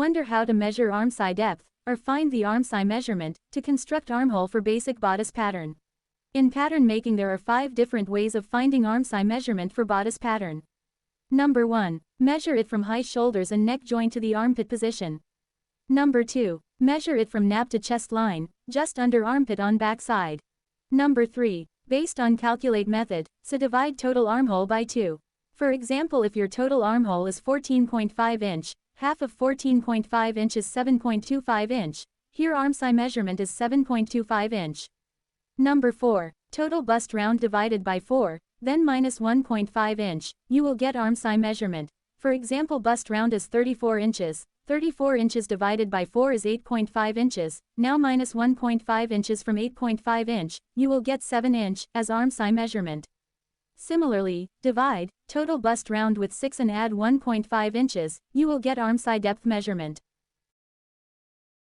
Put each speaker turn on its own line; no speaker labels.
Wonder how to measure armscye depth, or find the armscye measurement, to construct armhole for basic bodice pattern. In pattern making there are 5 different ways of finding armscye measurement for bodice pattern. Number 1. Measure it from high shoulders and neck joint to the armpit position. Number 2. Measure it from nap to chest line, just under armpit on back side. Number 3. Based on calculate method, so divide total armhole by 2. For example, if your total armhole is 14.5 inch, half of 14.5 inch is 7.25 inch, here armscye measurement is 7.25 inch. Number 4. Total bust round divided by 4, then minus 1.5 inch, you will get armscye measurement. For example, bust round is 34 inches, 34 inches divided by 4 is 8.5 inches, now minus 1.5 inches from 8.5 inch, you will get 7 inch, as armscye measurement. Similarly, divide total bust round with 6 and add 1.5 inches, you will get armscye depth measurement.